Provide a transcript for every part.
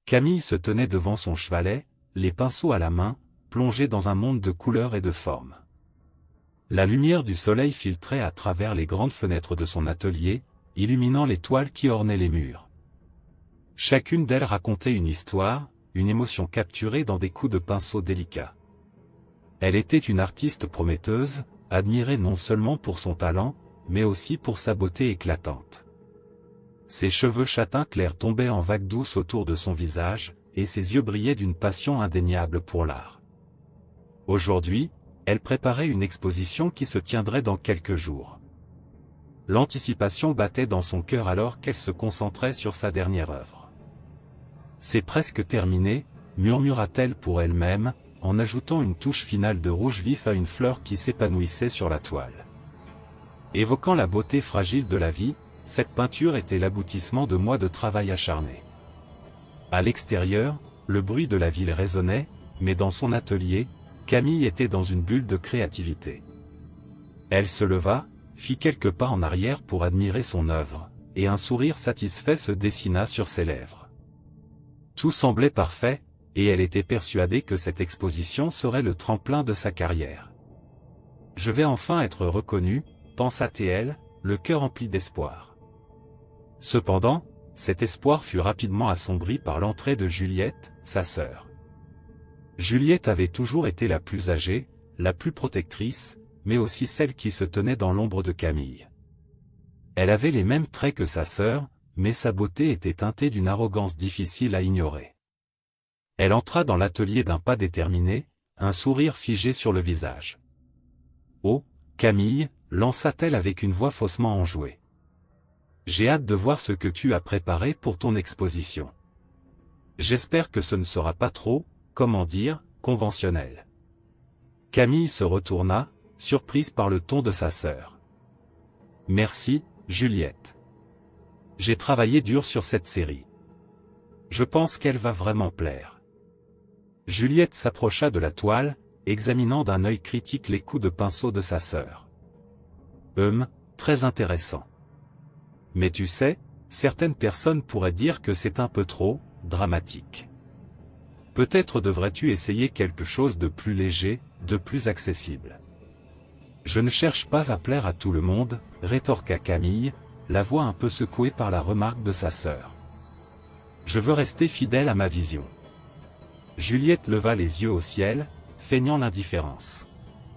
Camille se tenait devant son chevalet, les pinceaux à la main, plongée dans un monde de couleurs et de formes. La lumière du soleil filtrait à travers les grandes fenêtres de son atelier, illuminant les toiles qui ornaient les murs. Chacune d'elles racontait une histoire, une émotion capturée dans des coups de pinceau délicats. Elle était une artiste prometteuse, admirée non seulement pour son talent, mais aussi pour sa beauté éclatante. Ses cheveux châtains clairs tombaient en vagues douces autour de son visage, et ses yeux brillaient d'une passion indéniable pour l'art. Aujourd'hui, elle préparait une exposition qui se tiendrait dans quelques jours. L'anticipation battait dans son cœur alors qu'elle se concentrait sur sa dernière œuvre. « C'est presque terminé », murmura-t-elle pour elle-même, en ajoutant une touche finale de rouge vif à une fleur qui s'épanouissait sur la toile. Évoquant la beauté fragile de la vie, cette peinture était l'aboutissement de mois de travail acharné. À l'extérieur, le bruit de la ville résonnait, mais dans son atelier, Camille était dans une bulle de créativité. Elle se leva, fit quelques pas en arrière pour admirer son œuvre, et un sourire satisfait se dessina sur ses lèvres. Tout semblait parfait, et elle était persuadée que cette exposition serait le tremplin de sa carrière. « Je vais enfin être reconnue », pensa-t-elle, le cœur empli d'espoir. Cependant, cet espoir fut rapidement assombri par l'entrée de Juliette, sa sœur. Juliette avait toujours été la plus âgée, la plus protectrice, mais aussi celle qui se tenait dans l'ombre de Camille. Elle avait les mêmes traits que sa sœur, mais sa beauté était teintée d'une arrogance difficile à ignorer. Elle entra dans l'atelier d'un pas déterminé, un sourire figé sur le visage. « Oh, Camille », lança-t-elle avec une voix faussement enjouée. « J'ai hâte de voir ce que tu as préparé pour ton exposition. J'espère que ce ne sera pas trop, comment dire, conventionnel. » Camille se retourna, surprise par le ton de sa sœur. « Merci, Juliette. J'ai travaillé dur sur cette série. Je pense qu'elle va vraiment plaire. » Juliette s'approcha de la toile, examinant d'un œil critique les coups de pinceau de sa sœur. « Très intéressant. Mais tu sais, certaines personnes pourraient dire que c'est un peu trop dramatique. Peut-être devrais-tu essayer quelque chose de plus léger, de plus accessible. » « Je ne cherche pas à plaire à tout le monde, » rétorqua Camille, la voix un peu secouée par la remarque de sa sœur. « Je veux rester fidèle à ma vision. » Juliette leva les yeux au ciel, feignant l'indifférence.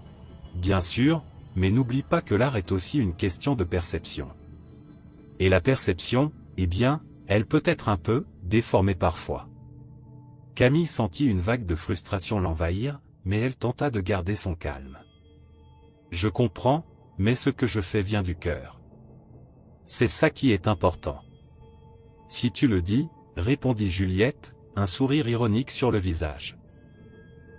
« Bien sûr, mais n'oublie pas que l'art est aussi une question de perception. Et la perception, eh bien, elle peut être un peu déformée parfois. » Camille sentit une vague de frustration l'envahir, mais elle tenta de garder son calme. « Je comprends, mais ce que je fais vient du cœur. C'est ça qui est important. »« Si tu le dis, » répondit Juliette, un sourire ironique sur le visage.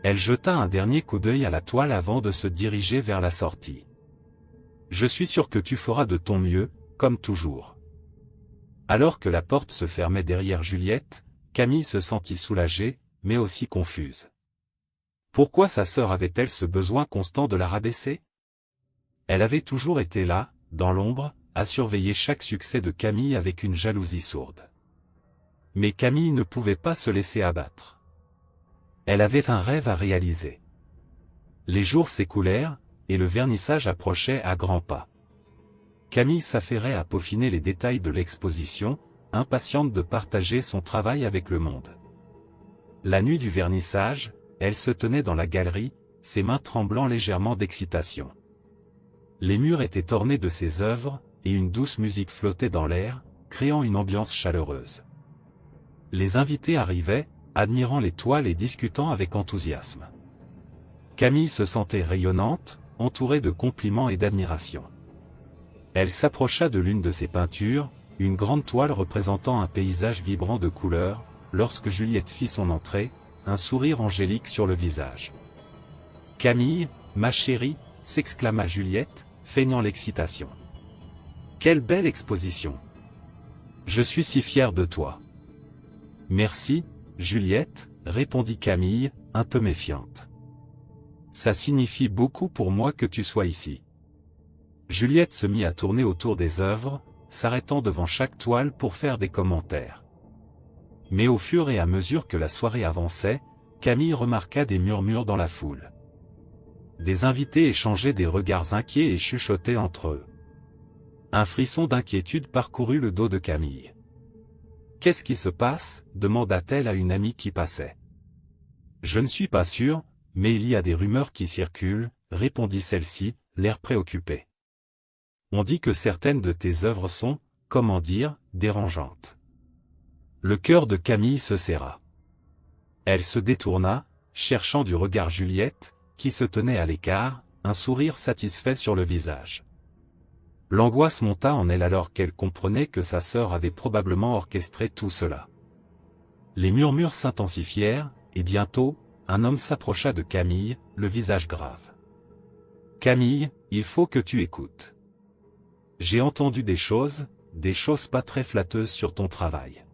Elle jeta un dernier coup d'œil à la toile avant de se diriger vers la sortie. « Je suis sûr que tu feras de ton mieux, comme toujours. » Alors que la porte se fermait derrière Juliette, Camille se sentit soulagée, mais aussi confuse. Pourquoi sa sœur avait-elle ce besoin constant de la rabaisser? Elle avait toujours été là, dans l'ombre, à surveiller chaque succès de Camille avec une jalousie sourde. Mais Camille ne pouvait pas se laisser abattre. Elle avait un rêve à réaliser. Les jours s'écoulèrent, et le vernissage approchait à grands pas. Camille s'affairait à peaufiner les détails de l'exposition, impatiente de partager son travail avec le monde. La nuit du vernissage, elle se tenait dans la galerie, ses mains tremblant légèrement d'excitation. Les murs étaient ornés de ses œuvres, et une douce musique flottait dans l'air, créant une ambiance chaleureuse. Les invités arrivaient, admirant les toiles et discutant avec enthousiasme. Camille se sentait rayonnante, entourée de compliments et d'admiration. Elle s'approcha de l'une de ses peintures, une grande toile représentant un paysage vibrant de couleurs, lorsque Juliette fit son entrée, un sourire angélique sur le visage. « Camille, ma chérie !» s'exclama Juliette, feignant l'excitation. « Quelle belle exposition! Je suis si fière de toi. » « Merci, Juliette, » répondit Camille, un peu méfiante. « Ça signifie beaucoup pour moi que tu sois ici. » Juliette se mit à tourner autour des œuvres, s'arrêtant devant chaque toile pour faire des commentaires. « Mais au fur et à mesure que la soirée avançait, Camille remarqua des murmures dans la foule. Des invités échangeaient des regards inquiets et chuchotaient entre eux. Un frisson d'inquiétude parcourut le dos de Camille. « Qu'est-ce qui se passe » demanda-t-elle à une amie qui passait. « Je ne suis pas sûre, mais il y a des rumeurs qui circulent, » répondit celle-ci, l'air préoccupé. « On dit que certaines de tes œuvres sont, comment dire, dérangeantes. » Le cœur de Camille se serra. Elle se détourna, cherchant du regard Juliette, qui se tenait à l'écart, un sourire satisfait sur le visage. L'angoisse monta en elle alors qu'elle comprenait que sa sœur avait probablement orchestré tout cela. Les murmures s'intensifièrent, et bientôt, un homme s'approcha de Camille, le visage grave. « Camille, il faut que tu écoutes. J'ai entendu des choses pas très flatteuses sur ton travail. »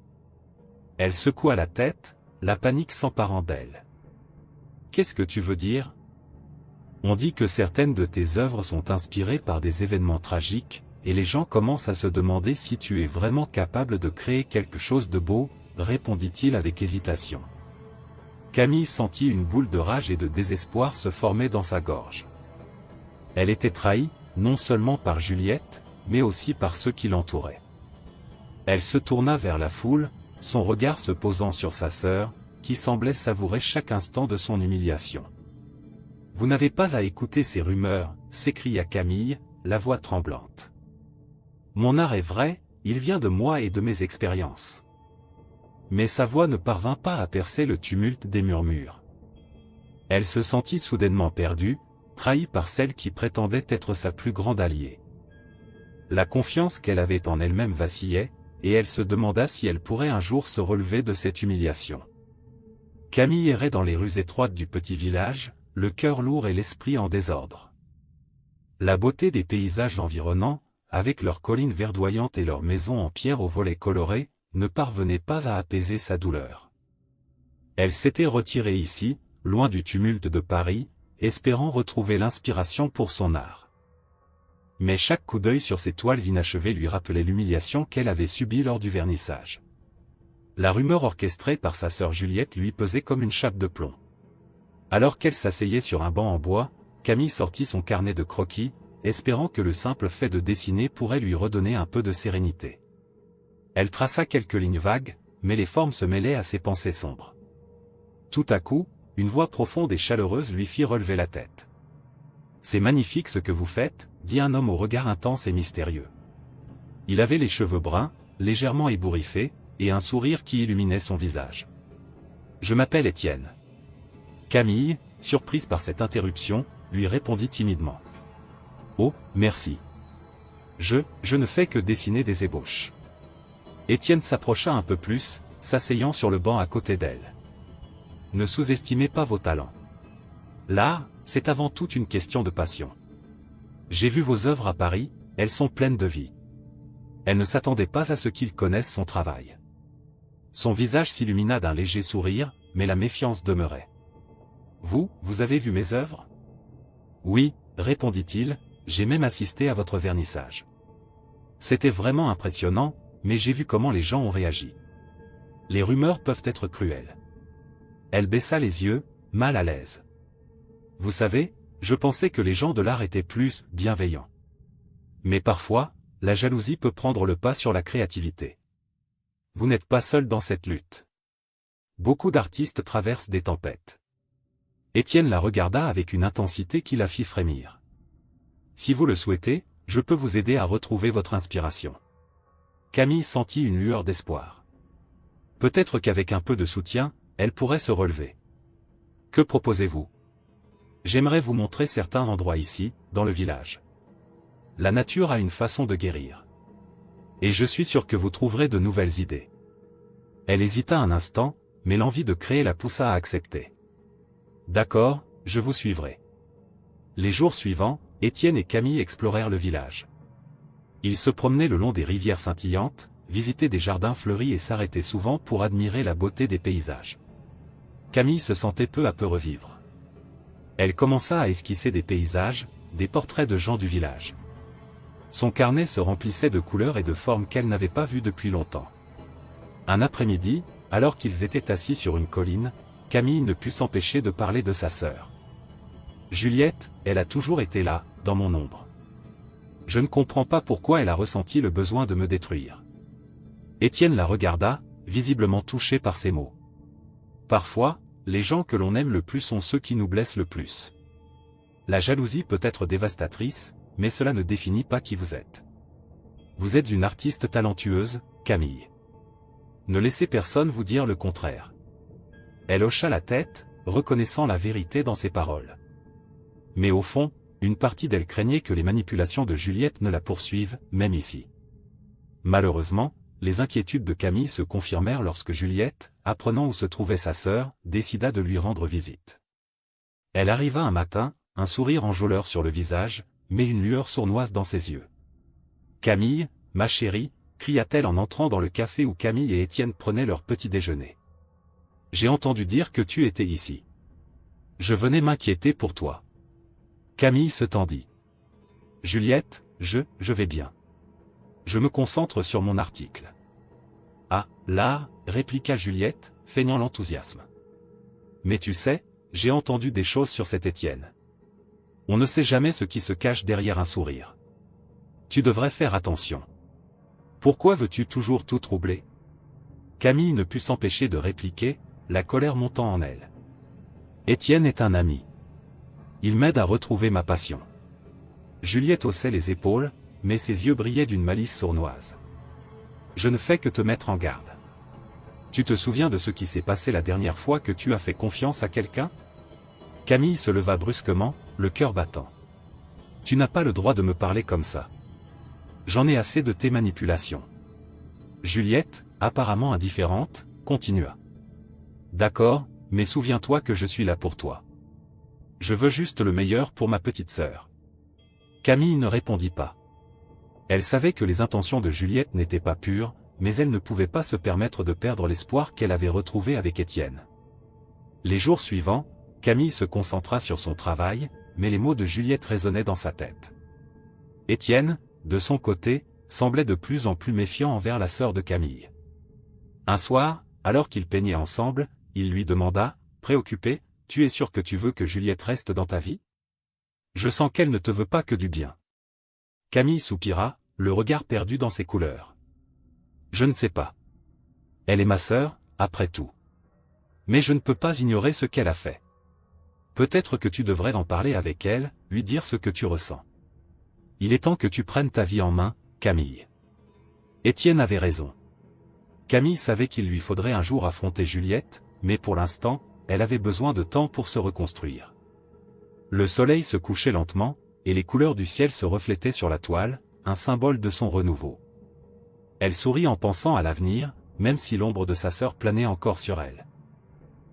Elle secoua la tête, la panique s'emparant d'elle. « Qu'est-ce que tu veux dire ? » On dit que certaines de tes œuvres sont inspirées par des événements tragiques, et les gens commencent à se demander si tu es vraiment capable de créer quelque chose de beau, répondit-il avec hésitation. Camille sentit une boule de rage et de désespoir se former dans sa gorge. Elle était trahie, non seulement par Juliette, mais aussi par ceux qui l'entouraient. Elle se tourna vers la foule, son regard se posant sur sa sœur, qui semblait savourer chaque instant de son humiliation. « Vous n'avez pas à écouter ces rumeurs » s'écria Camille, la voix tremblante. « Mon art est vrai, il vient de moi et de mes expériences. » Mais sa voix ne parvint pas à percer le tumulte des murmures. Elle se sentit soudainement perdue, trahie par celle qui prétendait être sa plus grande alliée. La confiance qu'elle avait en elle-même vacillait, et elle se demanda si elle pourrait un jour se relever de cette humiliation. Camille errait dans les rues étroites du petit village, le cœur lourd et l'esprit en désordre. La beauté des paysages environnants, avec leurs collines verdoyantes et leurs maisons en pierre aux volets colorés, ne parvenait pas à apaiser sa douleur. Elle s'était retirée ici, loin du tumulte de Paris, espérant retrouver l'inspiration pour son art. Mais chaque coup d'œil sur ces toiles inachevées lui rappelait l'humiliation qu'elle avait subie lors du vernissage. La rumeur orchestrée par sa sœur Juliette lui pesait comme une chape de plomb. Alors qu'elle s'asseyait sur un banc en bois, Camille sortit son carnet de croquis, espérant que le simple fait de dessiner pourrait lui redonner un peu de sérénité. Elle traça quelques lignes vagues, mais les formes se mêlaient à ses pensées sombres. Tout à coup, une voix profonde et chaleureuse lui fit relever la tête. « C'est magnifique ce que vous faites » dit un homme au regard intense et mystérieux. Il avait les cheveux bruns, légèrement ébouriffés, et un sourire qui illuminait son visage. « Je m'appelle Étienne. » Camille, surprise par cette interruption, lui répondit timidement. « Oh, merci. Je ne fais que dessiner des ébauches. » Étienne s'approcha un peu plus, s'asseyant sur le banc à côté d'elle. « Ne sous-estimez pas vos talents. L'art, c'est avant tout une question de passion. J'ai vu vos œuvres à Paris, elles sont pleines de vie. » Elle ne s'attendait pas à ce qu'il connaisse son travail. Son visage s'illumina d'un léger sourire, mais la méfiance demeurait. « Vous avez vu mes œuvres ? » ?»« Oui, » répondit-il, « j'ai même assisté à votre vernissage. C'était vraiment impressionnant, mais j'ai vu comment les gens ont réagi. Les rumeurs peuvent être cruelles. » Elle baissa les yeux, mal à l'aise. « Vous savez, je pensais que les gens de l'art étaient plus bienveillants. Mais parfois, la jalousie peut prendre le pas sur la créativité. Vous n'êtes pas seul dans cette lutte. Beaucoup d'artistes traversent des tempêtes. » Étienne la regarda avec une intensité qui la fit frémir. « Si vous le souhaitez, je peux vous aider à retrouver votre inspiration. » Camille sentit une lueur d'espoir. Peut-être qu'avec un peu de soutien, elle pourrait se relever. « Que proposez-vous ? » ? « J'aimerais vous montrer certains endroits ici, dans le village. La nature a une façon de guérir. Et je suis sûr que vous trouverez de nouvelles idées. » Elle hésita un instant, mais l'envie de créer la poussa à accepter. « D'accord, je vous suivrai. » Les jours suivants, Étienne et Camille explorèrent le village. Ils se promenaient le long des rivières scintillantes, visitaient des jardins fleuris et s'arrêtaient souvent pour admirer la beauté des paysages. Camille se sentait peu à peu revivre. Elle commença à esquisser des paysages, des portraits de gens du village. Son carnet se remplissait de couleurs et de formes qu'elle n'avait pas vues depuis longtemps. Un après-midi, alors qu'ils étaient assis sur une colline, Camille ne put s'empêcher de parler de sa sœur. Juliette, elle a toujours été là, dans mon ombre. Je ne comprends pas pourquoi elle a ressenti le besoin de me détruire. Étienne la regarda, visiblement touché par ces mots. Parfois, les gens que l'on aime le plus sont ceux qui nous blessent le plus. La jalousie peut être dévastatrice, mais cela ne définit pas qui vous êtes. Vous êtes une artiste talentueuse, Camille. Ne laissez personne vous dire le contraire. Elle hocha la tête, reconnaissant la vérité dans ses paroles. Mais au fond, une partie d'elle craignait que les manipulations de Juliette ne la poursuivent, même ici. Malheureusement, les inquiétudes de Camille se confirmèrent lorsque Juliette, apprenant où se trouvait sa sœur, décida de lui rendre visite. Elle arriva un matin, un sourire enjôleur sur le visage, mais une lueur sournoise dans ses yeux. « Camille, ma chérie », cria-t-elle en entrant dans le café où Camille et Étienne prenaient leur petit déjeuner. « J'ai entendu dire que tu étais ici. Je venais m'inquiéter pour toi. » Camille se tendit. « Juliette, je vais bien. Je me concentre sur mon article. »« Ah, là » répliqua Juliette, feignant l'enthousiasme. « Mais tu sais, j'ai entendu des choses sur cet Étienne. On ne sait jamais ce qui se cache derrière un sourire. Tu devrais faire attention. Pourquoi veux-tu toujours tout troubler ?» Camille ne put s'empêcher de répliquer, la colère montant en elle. « Étienne est un ami. Il m'aide à retrouver ma passion. » Juliette haussait les épaules, mais ses yeux brillaient d'une malice sournoise. « Je ne fais que te mettre en garde. Tu te souviens de ce qui s'est passé la dernière fois que tu as fait confiance à quelqu'un ?» Camille se leva brusquement, le cœur battant. « Tu n'as pas le droit de me parler comme ça. J'en ai assez de tes manipulations. » Juliette, apparemment indifférente, continua. « D'accord, mais souviens-toi que je suis là pour toi. Je veux juste le meilleur pour ma petite sœur. » Camille ne répondit pas. Elle savait que les intentions de Juliette n'étaient pas pures, mais elle ne pouvait pas se permettre de perdre l'espoir qu'elle avait retrouvé avec Étienne. Les jours suivants, Camille se concentra sur son travail, mais les mots de Juliette résonnaient dans sa tête. Étienne, de son côté, semblait de plus en plus méfiant envers la sœur de Camille. Un soir, alors qu'ils peignaient ensemble, il lui demanda, préoccupé, « Tu es sûr que tu veux que Juliette reste dans ta vie ? Je sens qu'elle ne te veut pas que du bien. » Camille soupira, le regard perdu dans ses couleurs. « Je ne sais pas. Elle est ma sœur, après tout. Mais je ne peux pas ignorer ce qu'elle a fait. Peut-être que tu devrais en parler avec elle, lui dire ce que tu ressens. Il est temps que tu prennes ta vie en main, Camille. » Étienne avait raison. Camille savait qu'il lui faudrait un jour affronter Juliette, mais pour l'instant, elle avait besoin de temps pour se reconstruire. Le soleil se couchait lentement, et les couleurs du ciel se reflétaient sur la toile, un symbole de son renouveau. Elle sourit en pensant à l'avenir, même si l'ombre de sa sœur planait encore sur elle.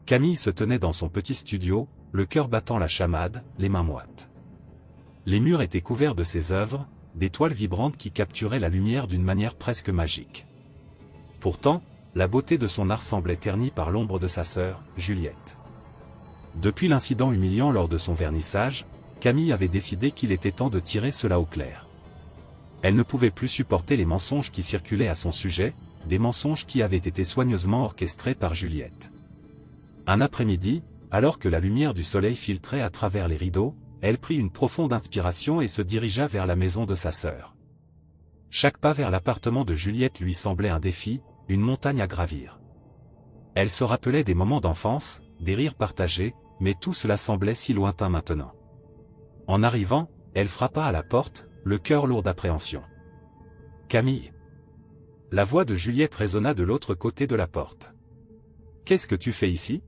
Camille se tenait dans son petit studio, le cœur battant la chamade, les mains moites. Les murs étaient couverts de ses œuvres, des toiles vibrantes qui capturaient la lumière d'une manière presque magique. Pourtant, la beauté de son art semblait ternie par l'ombre de sa sœur, Juliette. Depuis l'incident humiliant lors de son vernissage, Camille avait décidé qu'il était temps de tirer cela au clair. Elle ne pouvait plus supporter les mensonges qui circulaient à son sujet, des mensonges qui avaient été soigneusement orchestrés par Juliette. Un après-midi, alors que la lumière du soleil filtrait à travers les rideaux, elle prit une profonde inspiration et se dirigea vers la maison de sa sœur. Chaque pas vers l'appartement de Juliette lui semblait un défi, une montagne à gravir. Elle se rappelait des moments d'enfance, des rires partagés, mais tout cela semblait si lointain maintenant. En arrivant, elle frappa à la porte, le cœur lourd d'appréhension. « Camille !» La voix de Juliette résonna de l'autre côté de la porte. « Qu'est-ce que tu fais ici ?»«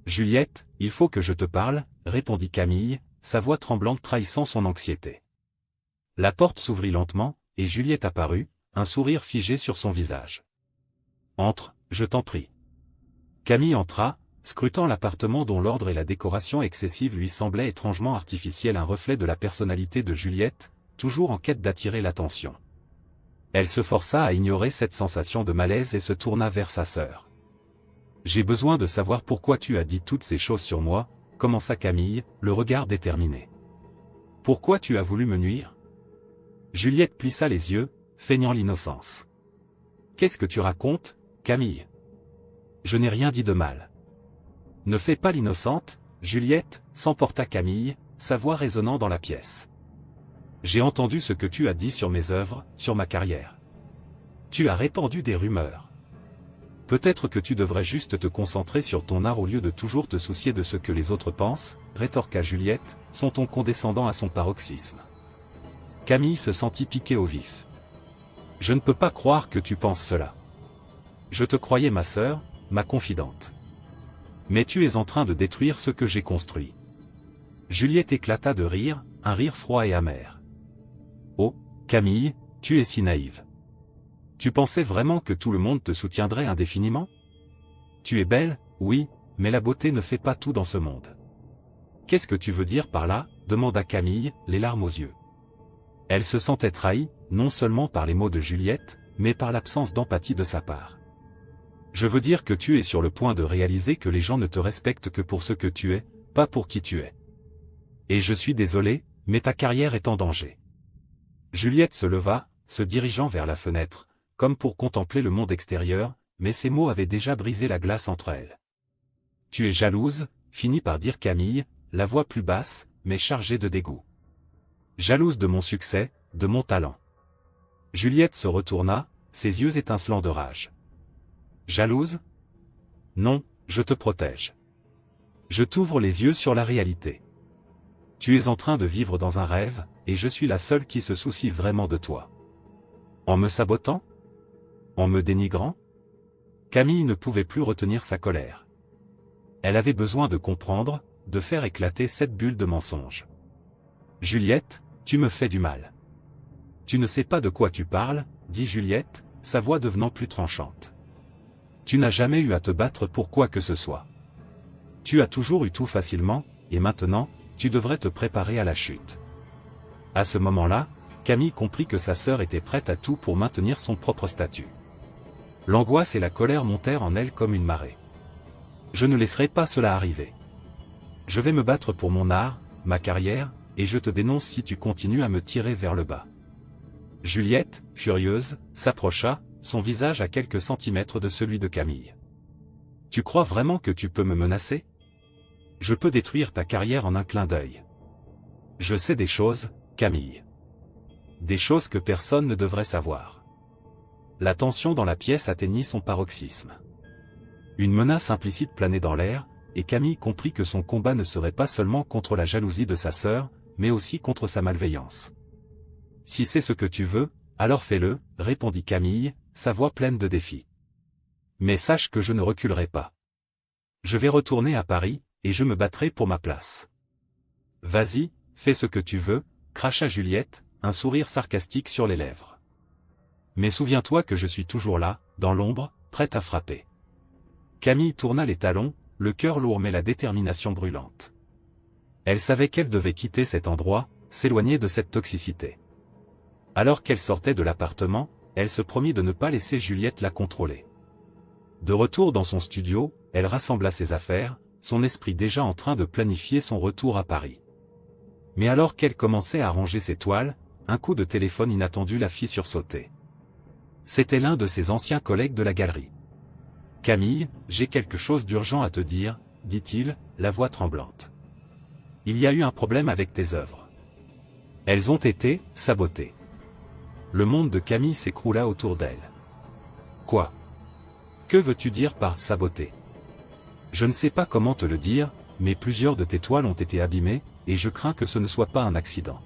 Juliette, il faut que je te parle, » répondit Camille, sa voix tremblante trahissant son anxiété. La porte s'ouvrit lentement, et Juliette apparut, un sourire figé sur son visage. « Entre, je t'en prie. » Camille entra, scrutant l'appartement dont l'ordre et la décoration excessive lui semblaient étrangement artificiels, un reflet de la personnalité de Juliette, toujours en quête d'attirer l'attention. Elle se força à ignorer cette sensation de malaise et se tourna vers sa sœur. « J'ai besoin de savoir pourquoi tu as dit toutes ces choses sur moi, » commença Camille, le regard déterminé. « Pourquoi tu as voulu me nuire ?» Juliette plissa les yeux, feignant l'innocence. « Qu'est-ce que tu racontes, Camille ? Je n'ai rien dit de mal. Ne fais pas l'innocente, Juliette, s'emporta Camille, sa voix résonnant dans la pièce. J'ai entendu ce que tu as dit sur mes œuvres, sur ma carrière. Tu as répandu des rumeurs. Peut-être que tu devrais juste te concentrer sur ton art au lieu de toujours te soucier de ce que les autres pensent, rétorqua Juliette, son ton condescendant à son paroxysme. Camille se sentit piquée au vif. Je ne peux pas croire que tu penses cela. Je te croyais ma sœur, ma confidente. Mais tu es en train de détruire ce que j'ai construit. Juliette éclata de rire, un rire froid et amer. Oh, Camille, tu es si naïve. Tu pensais vraiment que tout le monde te soutiendrait indéfiniment? Tu es belle, oui, mais la beauté ne fait pas tout dans ce monde. Qu'est-ce que tu veux dire par là? Demanda Camille, les larmes aux yeux. Elle se sentait trahie, non seulement par les mots de Juliette, mais par l'absence d'empathie de sa part. Je veux dire que tu es sur le point de réaliser que les gens ne te respectent que pour ce que tu es, pas pour qui tu es. Et je suis désolé, mais ta carrière est en danger. Juliette se leva, se dirigeant vers la fenêtre, comme pour contempler le monde extérieur, mais ces mots avaient déjà brisé la glace entre elles. Tu es jalouse, finit par dire Camille, la voix plus basse, mais chargée de dégoût. Jalouse de mon succès, de mon talent. Juliette se retourna, ses yeux étincelants de rage. Jalouse? Non, je te protège. Je t'ouvre les yeux sur la réalité. Tu es en train de vivre dans un rêve, et je suis la seule qui se soucie vraiment de toi. En me sabotant? En me dénigrant? Camille ne pouvait plus retenir sa colère. Elle avait besoin de comprendre, de faire éclater cette bulle de mensonges. Juliette, tu me fais du mal. Tu ne sais pas de quoi tu parles, dit Juliette, sa voix devenant plus tranchante. Tu n'as jamais eu à te battre pour quoi que ce soit. Tu as toujours eu tout facilement, et maintenant, tu devrais te préparer à la chute. À ce moment-là, Camille comprit que sa sœur était prête à tout pour maintenir son propre statut. L'angoisse et la colère montèrent en elle comme une marée. Je ne laisserai pas cela arriver. Je vais me battre pour mon art, ma carrière, et je te dénonce si tu continues à me tirer vers le bas. Juliette, furieuse, s'approcha, son visage à quelques centimètres de celui de Camille. Tu crois vraiment que tu peux me menacer? Je peux détruire ta carrière en un clin d'œil. Je sais des choses, Camille. Des choses que personne ne devrait savoir. La tension dans la pièce atteignit son paroxysme. Une menace implicite planait dans l'air, et Camille comprit que son combat ne serait pas seulement contre la jalousie de sa sœur, mais aussi contre sa malveillance. Si c'est ce que tu veux, alors fais-le, répondit Camille, sa voix pleine de défi. Mais sache que je ne reculerai pas. Je vais retourner à Paris, et je me battrai pour ma place. Vas-y, fais ce que tu veux, cracha Juliette, un sourire sarcastique sur les lèvres. Mais souviens-toi que je suis toujours là, dans l'ombre, prête à frapper. Camille tourna les talons, le cœur lourd mais la détermination brûlante. Elle savait qu'elle devait quitter cet endroit, s'éloigner de cette toxicité. Alors qu'elle sortait de l'appartement, elle se promit de ne pas laisser Juliette la contrôler. De retour dans son studio, elle rassembla ses affaires, son esprit déjà en train de planifier son retour à Paris. Mais alors qu'elle commençait à ranger ses toiles, un coup de téléphone inattendu la fit sursauter. C'était l'un de ses anciens collègues de la galerie. « Camille, j'ai quelque chose d'urgent à te dire, » dit-il, la voix tremblante. « Il y a eu un problème avec tes œuvres. Elles ont été sabotées. » Le monde de Camille s'écroula autour d'elle. « Quoi? Que veux-tu dire par saboter? Je ne sais pas comment te le dire, mais plusieurs de tes toiles ont été abîmées, et je crains que ce ne soit pas un accident. »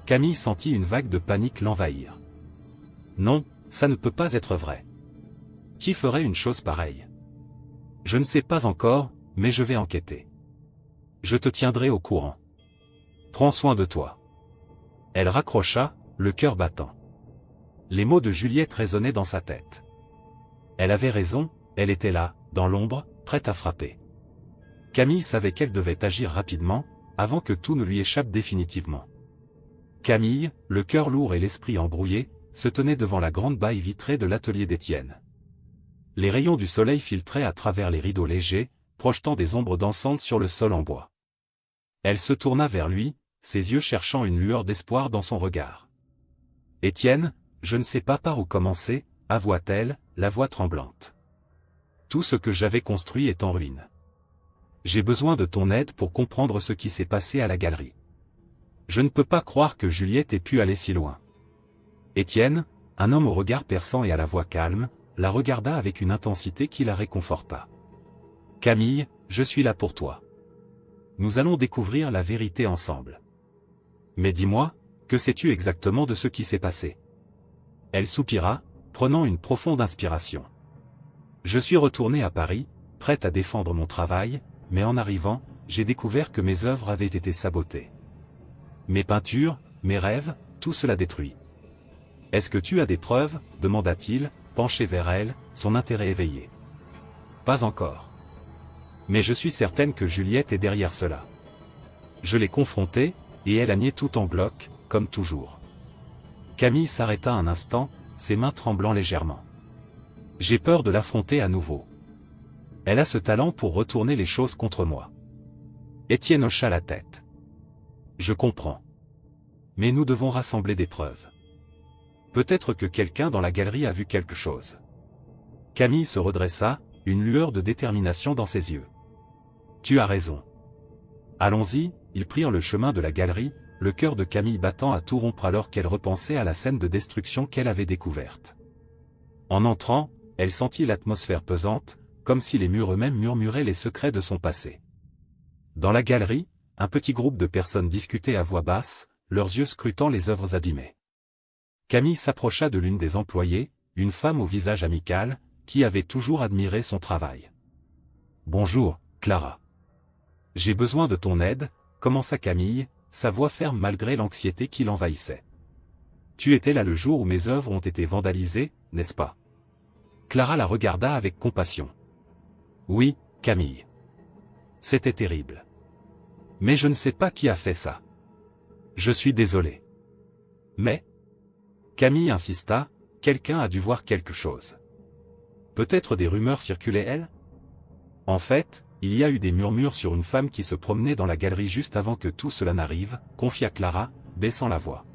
Camille sentit une vague de panique l'envahir. « Non, ça ne peut pas être vrai. Qui ferait une chose pareille? Je ne sais pas encore, mais je vais enquêter. Je te tiendrai au courant. Prends soin de toi. » Elle raccrocha, le cœur battant. Les mots de Juliette résonnaient dans sa tête. Elle avait raison, elle était là, dans l'ombre, prête à frapper. Camille savait qu'elle devait agir rapidement, avant que tout ne lui échappe définitivement. Camille, le cœur lourd et l'esprit embrouillé, se tenait devant la grande baille vitrée de l'atelier d'Étienne. Les rayons du soleil filtraient à travers les rideaux légers, projetant des ombres dansantes sur le sol en bois. Elle se tourna vers lui, ses yeux cherchant une lueur d'espoir dans son regard. « Étienne, je ne sais pas par où commencer, avoua-t-elle, la voix tremblante. Tout ce que j'avais construit est en ruine. J'ai besoin de ton aide pour comprendre ce qui s'est passé à la galerie. Je ne peux pas croire que Juliette ait pu aller si loin. Étienne, un homme au regard perçant et à la voix calme, la regarda avec une intensité qui la réconforta. Camille, je suis là pour toi. Nous allons découvrir la vérité ensemble. Mais dis-moi, que sais-tu exactement de ce qui s'est passé? Elle soupira, prenant une profonde inspiration. Je suis retourné à Paris, prête à défendre mon travail, mais en arrivant, j'ai découvert que mes œuvres avaient été sabotées. Mes peintures, mes rêves, tout cela détruit. Est-ce que tu as des preuves? Demanda-t-il, penché vers elle, son intérêt éveillé. Pas encore. Mais je suis certaine que Juliette est derrière cela. Je l'ai confrontée, et elle a nié tout en bloc, comme toujours. Camille s'arrêta un instant, ses mains tremblant légèrement. J'ai peur de l'affronter à nouveau. Elle a ce talent pour retourner les choses contre moi. Étienne hocha la tête. Je comprends. Mais nous devons rassembler des preuves. Peut-être que quelqu'un dans la galerie a vu quelque chose. Camille se redressa, une lueur de détermination dans ses yeux. Tu as raison. Allons-y, ils prirent le chemin de la galerie, le cœur de Camille battant à tout rompre alors qu'elle repensait à la scène de destruction qu'elle avait découverte. En entrant, elle sentit l'atmosphère pesante, comme si les murs eux-mêmes murmuraient les secrets de son passé. Dans la galerie, un petit groupe de personnes discutaient à voix basse, leurs yeux scrutant les œuvres abîmées. Camille s'approcha de l'une des employées, une femme au visage amical, qui avait toujours admiré son travail. « Bonjour, Clara. J'ai besoin de ton aide, » commença Camille, sa voix ferme malgré l'anxiété qui l'envahissait. « Tu étais là le jour où mes œuvres ont été vandalisées, n'est-ce pas ?» Clara la regarda avec compassion. « Oui, Camille. C'était terrible. Mais je ne sais pas qui a fait ça. Je suis désolé. » Mais Camille insista, quelqu'un a dû voir quelque chose. Peut-être des rumeurs circulaient-elles? En fait, il y a eu des murmures sur une femme qui se promenait dans la galerie juste avant que tout cela n'arrive, confia Clara, baissant la voix.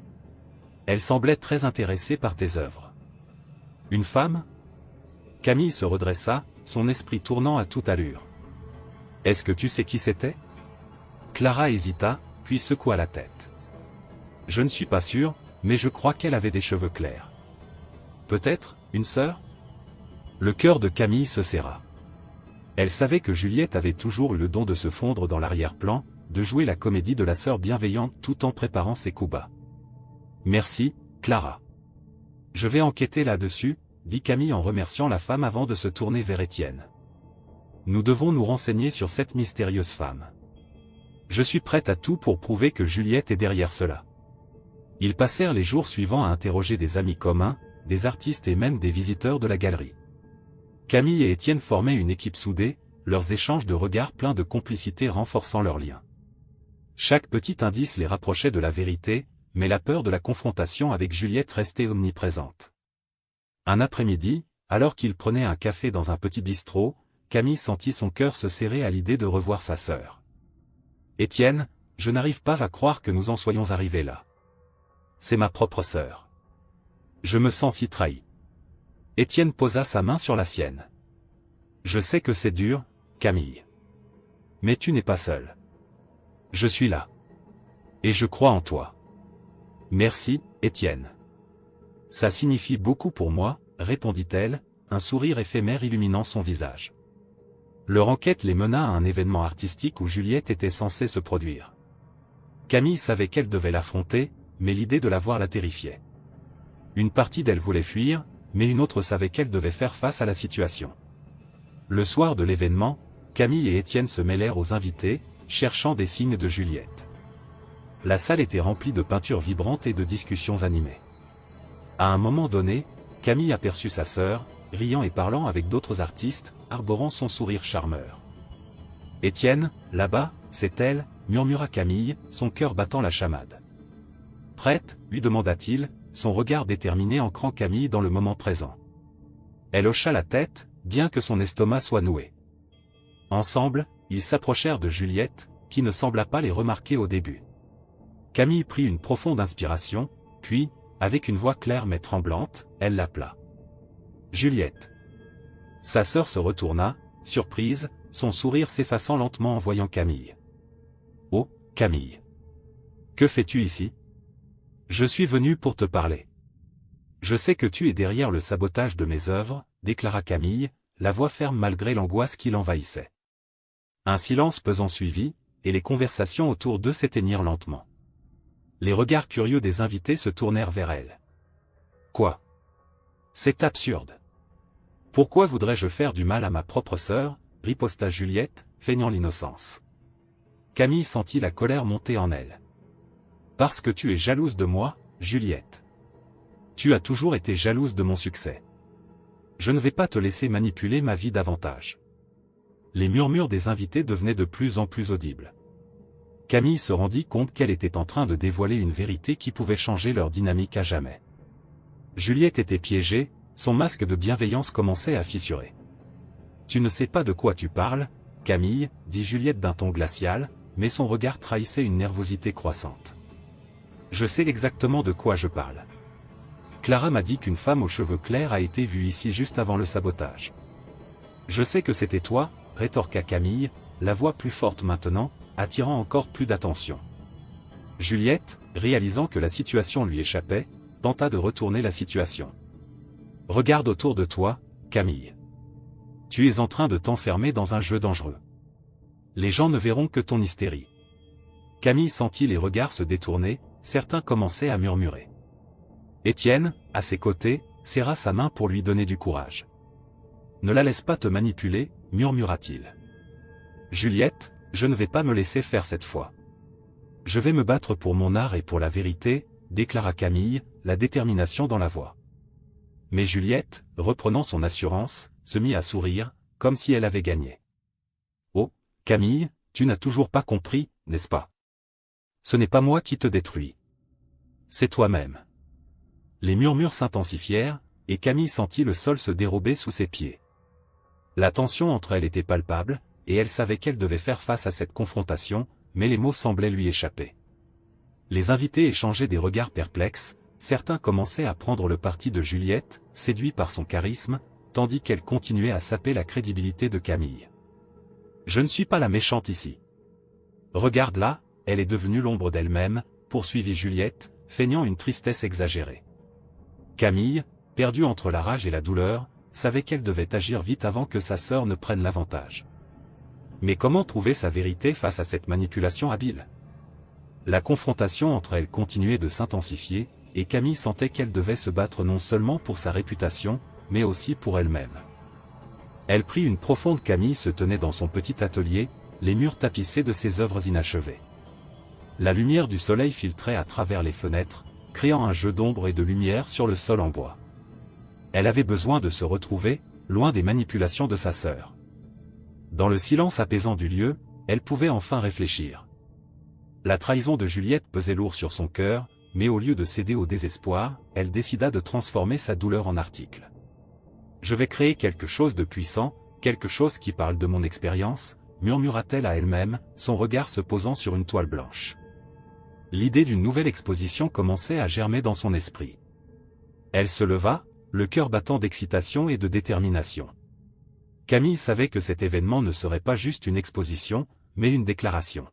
Elle semblait très intéressée par tes œuvres. Une femme? Camille se redressa, son esprit tournant à toute allure. Est-ce que tu sais qui c'était? Clara hésita, puis secoua la tête. Je ne suis pas sûr, mais je crois qu'elle avait des cheveux clairs. Peut-être, une sœur? Le cœur de Camille se serra. Elle savait que Juliette avait toujours eu le don de se fondre dans l'arrière-plan, de jouer la comédie de la sœur bienveillante tout en préparant ses coups bas. Merci, Clara. Je vais enquêter là-dessus, dit Camille en remerciant la femme avant de se tourner vers Étienne. Nous devons nous renseigner sur cette mystérieuse femme. Je suis prête à tout pour prouver que Juliette est derrière cela. Ils passèrent les jours suivants à interroger des amis communs, des artistes et même des visiteurs de la galerie. Camille et Étienne formaient une équipe soudée, leurs échanges de regards pleins de complicité renforçant leurs liens. Chaque petit indice les rapprochait de la vérité, mais la peur de la confrontation avec Juliette restait omniprésente. Un après-midi, alors qu'ils prenaient un café dans un petit bistrot, Camille sentit son cœur se serrer à l'idée de revoir sa sœur. « Étienne, je n'arrive pas à croire que nous en soyons arrivés là. C'est ma propre sœur. Je me sens si trahi. » Étienne posa sa main sur la sienne. « Je sais que c'est dur, Camille. Mais tu n'es pas seule. Je suis là. Et je crois en toi. » Merci, Étienne. Ça signifie beaucoup pour moi, répondit-elle, un sourire éphémère illuminant son visage. Leur enquête les mena à un événement artistique où Juliette était censée se produire. Camille savait qu'elle devait l'affronter, mais l'idée de la voir la terrifiait. Une partie d'elle voulait fuir, mais une autre savait qu'elle devait faire face à la situation. Le soir de l'événement, Camille et Étienne se mêlèrent aux invités, cherchant des signes de Juliette. La salle était remplie de peintures vibrantes et de discussions animées. À un moment donné, Camille aperçut sa sœur, riant et parlant avec d'autres artistes, arborant son sourire charmeur. « Étienne, là-bas, c'est elle » murmura Camille, son cœur battant la chamade. « Prête » lui demanda-t-il, son regard déterminé ancrant Camille dans le moment présent. Elle hocha la tête, bien que son estomac soit noué. Ensemble, ils s'approchèrent de Juliette, qui ne sembla pas les remarquer au début. Camille prit une profonde inspiration, puis, avec une voix claire mais tremblante, elle l'appela. « Juliette. » Sa sœur se retourna, surprise, son sourire s'effaçant lentement en voyant Camille. « Oh, Camille. Que fais-tu ici ? Je suis venu pour te parler. Je sais que tu es derrière le sabotage de mes œuvres, déclara Camille, la voix ferme malgré l'angoisse qui l'envahissait. Un silence pesant suivit, et les conversations autour d'eux s'éteignirent lentement. Les regards curieux des invités se tournèrent vers elle. Quoi ? C'est absurde. Pourquoi voudrais-je faire du mal à ma propre sœur ? Riposta Juliette, feignant l'innocence. Camille sentit la colère monter en elle. Parce que tu es jalouse de moi, Juliette. Tu as toujours été jalouse de mon succès. Je ne vais pas te laisser manipuler ma vie davantage. Les murmures des invités devenaient de plus en plus audibles. Camille se rendit compte qu'elle était en train de dévoiler une vérité qui pouvait changer leur dynamique à jamais. Juliette était piégée, son masque de bienveillance commençait à fissurer. « Tu ne sais pas de quoi tu parles, Camille, » dit Juliette d'un ton glacial, mais son regard trahissait une nervosité croissante. « Je sais exactement de quoi je parle. Clara m'a dit qu'une femme aux cheveux clairs a été vue ici juste avant le sabotage. »« Je sais que c'était toi, » rétorqua Camille, la voix plus forte maintenant, attirant encore plus d'attention. Juliette, réalisant que la situation lui échappait, tenta de retourner la situation. « Regarde autour de toi, Camille. Tu es en train de t'enfermer dans un jeu dangereux. Les gens ne verront que ton hystérie. » Camille sentit les regards se détourner, certains commençaient à murmurer. Étienne, à ses côtés, serra sa main pour lui donner du courage. « Ne la laisse pas te manipuler, » murmura-t-il. « Juliette, je ne vais pas me laisser faire cette fois. Je vais me battre pour mon art et pour la vérité, » déclara Camille, la détermination dans la voix. Mais Juliette, reprenant son assurance, se mit à sourire, comme si elle avait gagné. « Oh, Camille, tu n'as toujours pas compris, n'est-ce pas ? Ce n'est pas moi qui te détruis. C'est toi-même. » Les murmures s'intensifièrent, et Camille sentit le sol se dérober sous ses pieds. La tension entre elles était palpable, et elle savait qu'elle devait faire face à cette confrontation, mais les mots semblaient lui échapper. Les invités échangeaient des regards perplexes, certains commençaient à prendre le parti de Juliette, séduits par son charisme, tandis qu'elle continuait à saper la crédibilité de Camille. « Je ne suis pas la méchante ici. Regarde-la, elle est devenue l'ombre d'elle-même, » poursuivit Juliette, feignant une tristesse exagérée. Camille, perdue entre la rage et la douleur, savait qu'elle devait agir vite avant que sa sœur ne prenne l'avantage. Mais comment trouver sa vérité face à cette manipulation habile ? La confrontation entre elles continuait de s'intensifier, et Camille sentait qu'elle devait se battre non seulement pour sa réputation, mais aussi pour elle-même. Elle prit une profonde. Camille se tenait dans son petit atelier, les murs tapissés de ses œuvres inachevées. La lumière du soleil filtrait à travers les fenêtres, créant un jeu d'ombre et de lumière sur le sol en bois. Elle avait besoin de se retrouver, loin des manipulations de sa sœur. Dans le silence apaisant du lieu, elle pouvait enfin réfléchir. La trahison de Juliette pesait lourd sur son cœur, mais au lieu de céder au désespoir, elle décida de transformer sa douleur en article. « Je vais créer quelque chose de puissant, quelque chose qui parle de mon expérience, » murmura-t-elle à elle-même, son regard se posant sur une toile blanche. L'idée d'une nouvelle exposition commençait à germer dans son esprit. Elle se leva, le cœur battant d'excitation et de détermination. Camille savait que cet événement ne serait pas juste une exposition, mais une déclaration.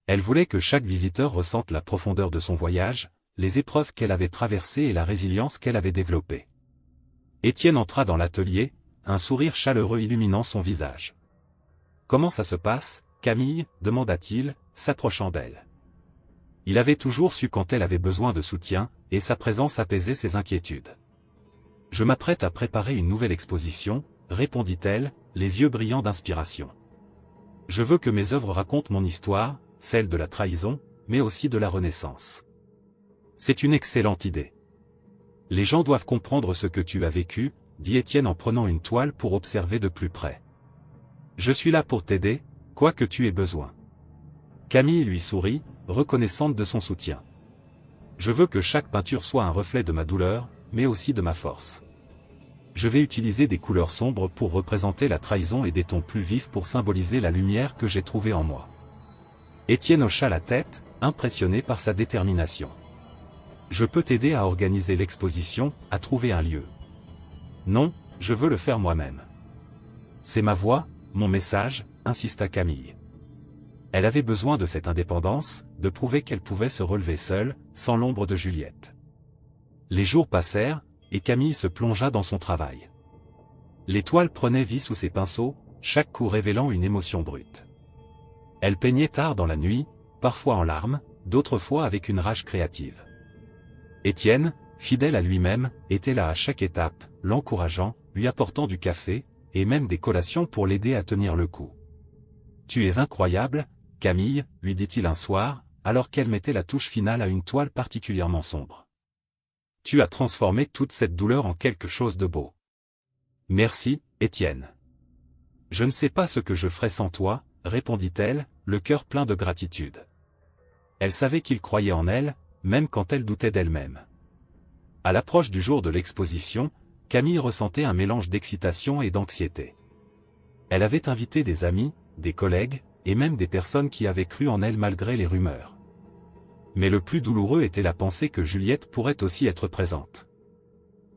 Elle voulait que chaque visiteur ressente la profondeur de son voyage, les épreuves qu'elle avait traversées et la résilience qu'elle avait développée. Étienne entra dans l'atelier, un sourire chaleureux illuminant son visage. « Comment ça se passe, Camille ?» demanda-t-il, s'approchant d'elle. Il avait toujours su quand elle avait besoin de soutien, et sa présence apaisait ses inquiétudes. « Je m'apprête à préparer une nouvelle exposition, » répondit-elle, les yeux brillants d'inspiration. « Je veux que mes œuvres racontent mon histoire, celle de la trahison, mais aussi de la renaissance. C'est une excellente idée. Les gens doivent comprendre ce que tu as vécu, » dit Étienne en prenant une toile pour observer de plus près. « Je suis là pour t'aider, quoi que tu aies besoin. » Camille lui sourit, reconnaissante de son soutien. « Je veux que chaque peinture soit un reflet de ma douleur, mais aussi de ma force. Je vais utiliser des couleurs sombres pour représenter la trahison et des tons plus vifs pour symboliser la lumière que j'ai trouvée en moi. » Étienne hocha la tête, impressionné par sa détermination. « Je peux t'aider à organiser l'exposition, à trouver un lieu. » « Non, je veux le faire moi-même. » C'est ma voix, mon message, insista Camille. Elle avait besoin de cette indépendance, de prouver qu'elle pouvait se relever seule, sans l'ombre de Juliette. Les jours passèrent, et Camille se plongea dans son travail. Les toiles prenaient vie sous ses pinceaux, chaque coup révélant une émotion brute. Elle peignait tard dans la nuit, parfois en larmes, d'autres fois avec une rage créative. Étienne, fidèle à lui-même, était là à chaque étape, l'encourageant, lui apportant du café, et même des collations pour l'aider à tenir le coup. « Tu es incroyable, Camille, lui dit-il un soir, alors qu'elle mettait la touche finale à une toile particulièrement sombre. Tu as transformé toute cette douleur en quelque chose de beau. Merci, Étienne. Je ne sais pas ce que je ferais sans toi, répondit-elle, le cœur plein de gratitude. Elle savait qu'il croyait en elle, même quand elle doutait d'elle-même. À l'approche du jour de l'exposition, Camille ressentait un mélange d'excitation et d'anxiété. Elle avait invité des amis, des collègues, et même des personnes qui avaient cru en elle malgré les rumeurs. Mais le plus douloureux était la pensée que Juliette pourrait aussi être présente.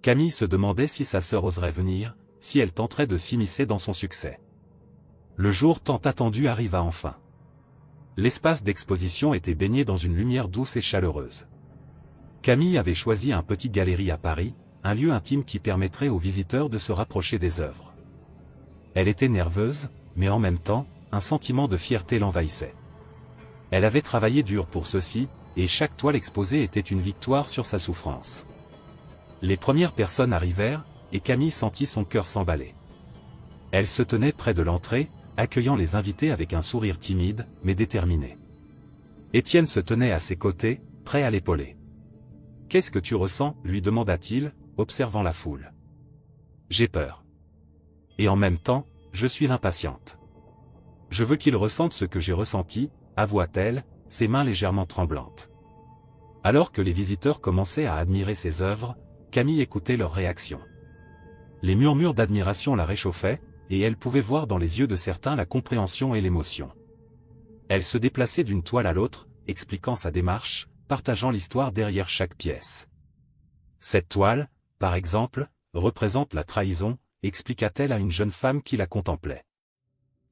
Camille se demandait si sa sœur oserait venir, si elle tenterait de s'immiscer dans son succès. Le jour tant attendu arriva enfin. L'espace d'exposition était baigné dans une lumière douce et chaleureuse. Camille avait choisi un petit galerie à Paris, un lieu intime qui permettrait aux visiteurs de se rapprocher des œuvres. Elle était nerveuse, mais en même temps, un sentiment de fierté l'envahissait. Elle avait travaillé dur pour ceci, et chaque toile exposée était une victoire sur sa souffrance. Les premières personnes arrivèrent, et Camille sentit son cœur s'emballer. Elle se tenait près de l'entrée, accueillant les invités avec un sourire timide, mais déterminé. Étienne se tenait à ses côtés, prêt à l'épauler. « Qu'est-ce que tu ressens » lui demanda-t-il, observant la foule. « J'ai peur. Et en même temps, je suis impatiente. Je veux qu'il ressente ce que j'ai ressenti, avoua-t-elle, ses mains légèrement tremblantes. » Alors que les visiteurs commençaient à admirer ses œuvres, Camille écoutait leurs réactions. Les murmures d'admiration la réchauffaient, et elle pouvait voir dans les yeux de certains la compréhension et l'émotion. Elle se déplaçait d'une toile à l'autre, expliquant sa démarche, partageant l'histoire derrière chaque pièce. Cette toile, par exemple, représente la trahison, expliqua-t-elle à une jeune femme qui la contemplait.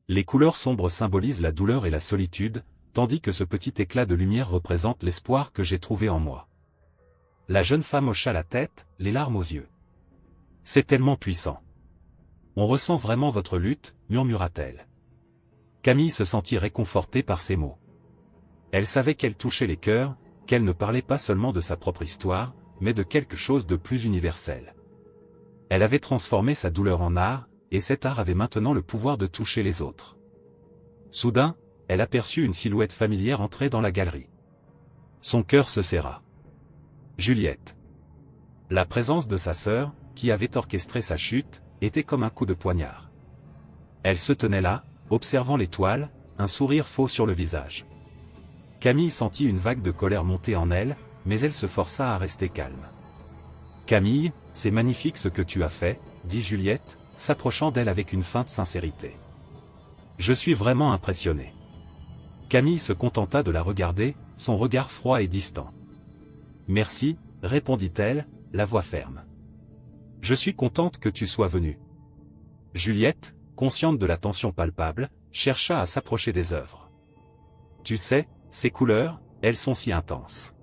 Les couleurs sombres symbolisent la douleur et la solitude, tandis que ce petit éclat de lumière représente l'espoir que j'ai trouvé en moi. La jeune femme hocha la tête, les larmes aux yeux. C'est tellement puissant. On ressent vraiment votre lutte, murmura-t-elle. Camille se sentit réconfortée par ces mots. Elle savait qu'elle touchait les cœurs, qu'elle ne parlait pas seulement de sa propre histoire, mais de quelque chose de plus universel. Elle avait transformé sa douleur en art, et cet art avait maintenant le pouvoir de toucher les autres. Soudain, elle aperçut une silhouette familière entrer dans la galerie. Son cœur se serra. Juliette. La présence de sa sœur, qui avait orchestré sa chute, était comme un coup de poignard. Elle se tenait là, observant les toiles, un sourire faux sur le visage. Camille sentit une vague de colère monter en elle, mais elle se força à rester calme. « Camille, c'est magnifique ce que tu as fait, » dit Juliette, s'approchant d'elle avec une feinte sincérité. « Je suis vraiment impressionné. » Camille se contenta de la regarder, son regard froid et distant. « Merci, » répondit-elle, la voix ferme. « Je suis contente que tu sois venue. » Juliette, consciente de la tension palpable, chercha à s'approcher des œuvres. « Tu sais, ces couleurs, elles sont si intenses. »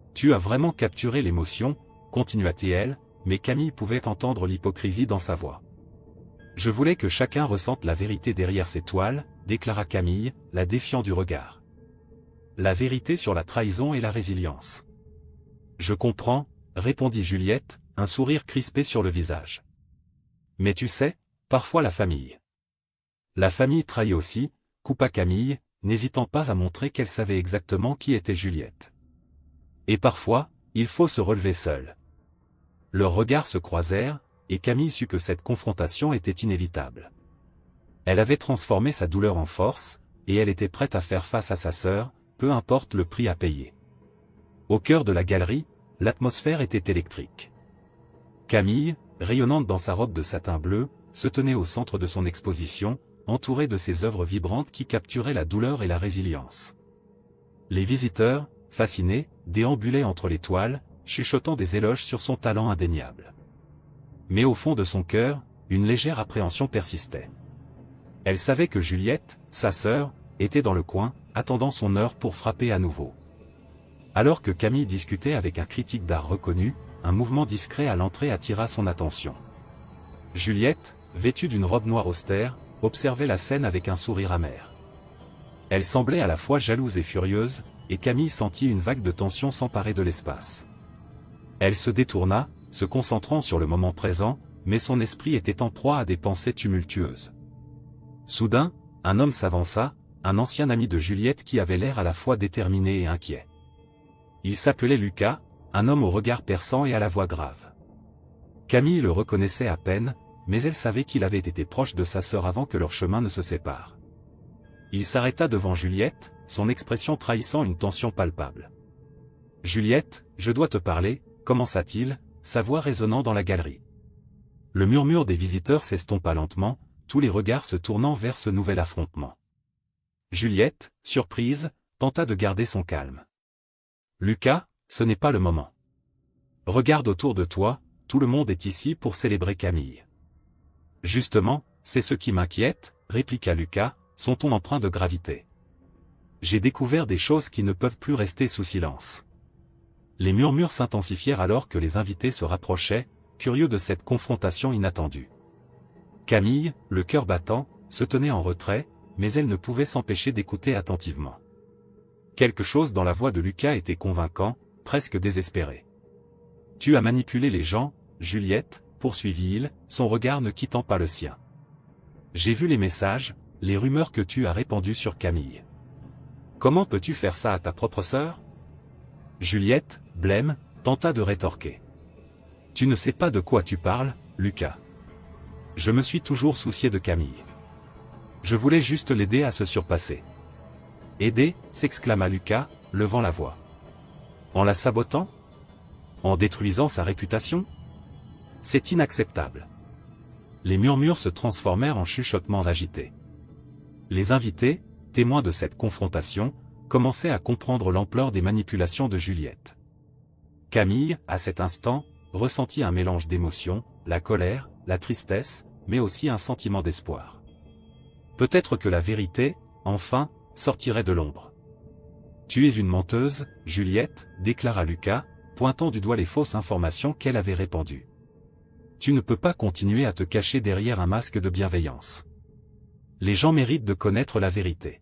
« Tu as vraiment capturé l'émotion, » continua-t-elle, mais Camille pouvait entendre l'hypocrisie dans sa voix. « Je voulais que chacun ressente la vérité derrière ces toiles, » déclara Camille, la défiant du regard. « La vérité sur la trahison et la résilience. »« Je comprends, » répondit Juliette, un sourire crispé sur le visage. « Mais tu sais, parfois la famille. » « La famille trahit aussi, » coupa Camille, n'hésitant pas à montrer qu'elle savait exactement qui était Juliette. Et parfois, il faut se relever seul. Leurs regards se croisèrent, et Camille sut que cette confrontation était inévitable. Elle avait transformé sa douleur en force, et elle était prête à faire face à sa sœur, peu importe le prix à payer. Au cœur de la galerie, l'atmosphère était électrique. Camille, rayonnante dans sa robe de satin bleu, se tenait au centre de son exposition, entourée de ses œuvres vibrantes qui capturaient la douleur et la résilience. Les visiteurs, fascinés, déambulaient entre les toiles, chuchotant des éloges sur son talent indéniable. Mais au fond de son cœur, une légère appréhension persistait. Elle savait que Juliette, sa sœur, était dans le coin, attendant son heure pour frapper à nouveau. Alors que Camille discutait avec un critique d'art reconnu, un mouvement discret à l'entrée attira son attention. Juliette, vêtue d'une robe noire austère, observait la scène avec un sourire amer. Elle semblait à la fois jalouse et furieuse, et Camille sentit une vague de tension s'emparer de l'espace. Elle se détourna, se concentrant sur le moment présent, mais son esprit était en proie à des pensées tumultueuses. Soudain, un homme s'avança, un ancien ami de Juliette qui avait l'air à la fois déterminé et inquiet. Il s'appelait Lucas, un homme au regard perçant et à la voix grave. Camille le reconnaissait à peine, mais elle savait qu'il avait été proche de sa sœur avant que leurs chemins ne se séparent. Il s'arrêta devant Juliette, son expression trahissant une tension palpable. « Juliette, je dois te parler », commença-t-il, sa voix résonnant dans la galerie. Le murmure des visiteurs s'estompa lentement, tous les regards se tournant vers ce nouvel affrontement. Juliette, surprise, tenta de garder son calme. « Lucas, ce n'est pas le moment. Regarde autour de toi, tout le monde est ici pour célébrer Camille. » « Justement, c'est ce qui m'inquiète, » répliqua Lucas, son ton empreint de gravité. « J'ai découvert des choses qui ne peuvent plus rester sous silence. » Les murmures s'intensifièrent alors que les invités se rapprochaient, curieux de cette confrontation inattendue. Camille, le cœur battant, se tenait en retrait, mais elle ne pouvait s'empêcher d'écouter attentivement. Quelque chose dans la voix de Lucas était convaincant, presque désespéré. « Tu as manipulé les gens, Juliette, » poursuivit-il, son regard ne quittant pas le sien. « J'ai vu les messages, les rumeurs que tu as répandues sur Camille. Comment peux-tu faire ça à ta propre sœur ?» Juliette, blême, tenta de rétorquer. « Tu ne sais pas de quoi tu parles, Lucas. Je me suis toujours soucié de Camille. Je voulais juste l'aider à se surpasser. »« Aider » s'exclama Lucas, levant la voix. « En la sabotant ? En détruisant sa réputation ? C'est inacceptable. » Les murmures se transformèrent en chuchotements agités. Les invités, témoins de cette confrontation, commençaient à comprendre l'ampleur des manipulations de Juliette. Camille, à cet instant, ressentit un mélange d'émotions, la colère, la tristesse, mais aussi un sentiment d'espoir. Peut-être que la vérité, enfin, sortirait de l'ombre. « Tu es une menteuse, Juliette, » déclara Lucas, pointant du doigt les fausses informations qu'elle avait répandues. « Tu ne peux pas continuer à te cacher derrière un masque de bienveillance. Les gens méritent de connaître la vérité. »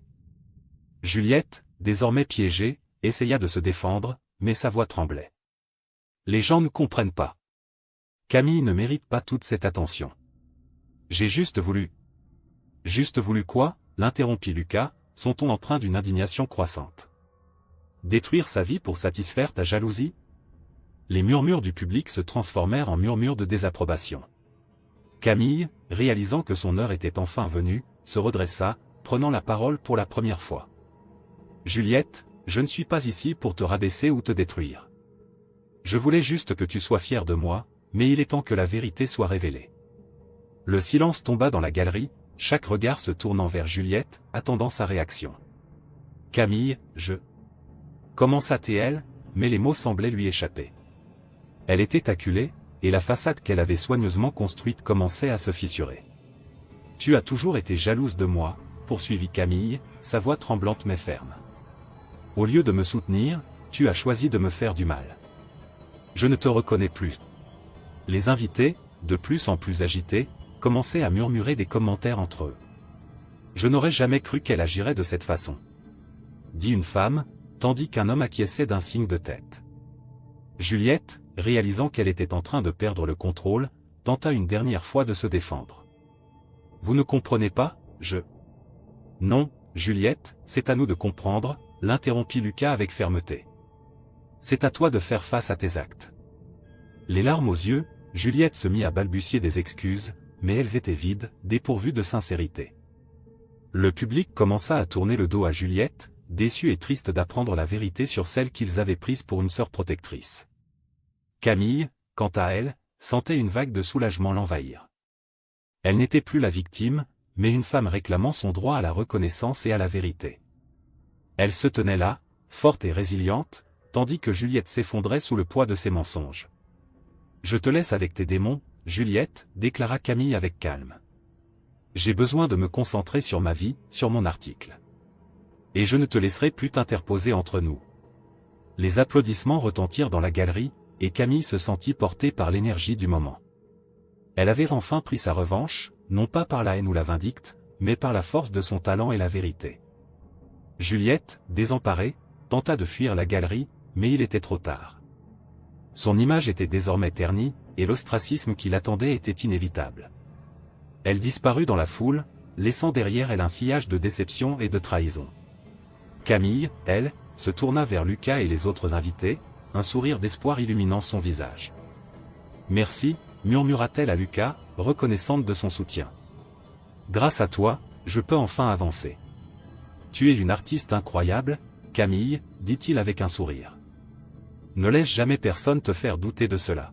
Juliette, désormais piégée, essaya de se défendre, mais sa voix tremblait. « Les gens ne comprennent pas. Camille ne mérite pas toute cette attention. J'ai juste voulu... » « Juste voulu quoi ?» l'interrompit Lucas, son ton empreint d'une indignation croissante. « Détruire sa vie pour satisfaire ta jalousie ?» Les murmures du public se transformèrent en murmures de désapprobation. Camille, réalisant que son heure était enfin venue, se redressa, prenant la parole pour la première fois. « Juliette, je ne suis pas ici pour te rabaisser ou te détruire. Je voulais juste que tu sois fière de moi, mais il est temps que la vérité soit révélée. » Le silence tomba dans la galerie, chaque regard se tournant vers Juliette, attendant sa réaction. « Camille, je... » commença-t-elle, mais les mots semblaient lui échapper. Elle était acculée, et la façade qu'elle avait soigneusement construite commençait à se fissurer. « Tu as toujours été jalouse de moi, » poursuivit Camille, sa voix tremblante mais ferme. « Au lieu de me soutenir, tu as choisi de me faire du mal. Je ne te reconnais plus. » Les invités, de plus en plus agités, commençaient à murmurer des commentaires entre eux. « Je n'aurais jamais cru qu'elle agirait de cette façon, » dit une femme, tandis qu'un homme acquiesçait d'un signe de tête. Juliette, réalisant qu'elle était en train de perdre le contrôle, tenta une dernière fois de se défendre. « Vous ne comprenez pas, je... » « Non, Juliette, c'est à nous de comprendre, » l'interrompit Lucas avec fermeté. « C'est à toi de faire face à tes actes. » Les larmes aux yeux, Juliette se mit à balbutier des excuses, mais elles étaient vides, dépourvues de sincérité. Le public commença à tourner le dos à Juliette, déçu et triste d'apprendre la vérité sur celle qu'ils avaient prise pour une sœur protectrice. Camille, quant à elle, sentait une vague de soulagement l'envahir. Elle n'était plus la victime, mais une femme réclamant son droit à la reconnaissance et à la vérité. Elle se tenait là, forte et résiliente, tandis que Juliette s'effondrait sous le poids de ses mensonges. « Je te laisse avec tes démons, Juliette, » déclara Camille avec calme. « J'ai besoin de me concentrer sur ma vie, sur mon article. Et je ne te laisserai plus t'interposer entre nous. » Les applaudissements retentirent dans la galerie, et Camille se sentit portée par l'énergie du moment. Elle avait enfin pris sa revanche, non pas par la haine ou la vindicte, mais par la force de son talent et la vérité. Juliette, désemparée, tenta de fuir la galerie, mais il était trop tard. Son image était désormais ternie, et l'ostracisme qui l'attendait était inévitable. Elle disparut dans la foule, laissant derrière elle un sillage de déception et de trahison. Camille, elle, se tourna vers Lucas et les autres invités, un sourire d'espoir illuminant son visage. « Merci », murmura-t-elle à Lucas, reconnaissante de son soutien. « Grâce à toi, je peux enfin avancer. »« Tu es une artiste incroyable, Camille, » dit-il avec un sourire. « Ne laisse jamais personne te faire douter de cela. »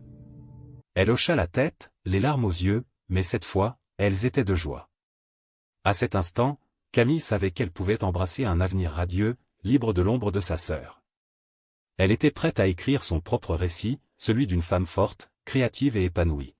Elle hocha la tête, les larmes aux yeux, mais cette fois, elles étaient de joie. À cet instant, Camille savait qu'elle pouvait embrasser un avenir radieux, libre de l'ombre de sa sœur. Elle était prête à écrire son propre récit, celui d'une femme forte, créative et épanouie.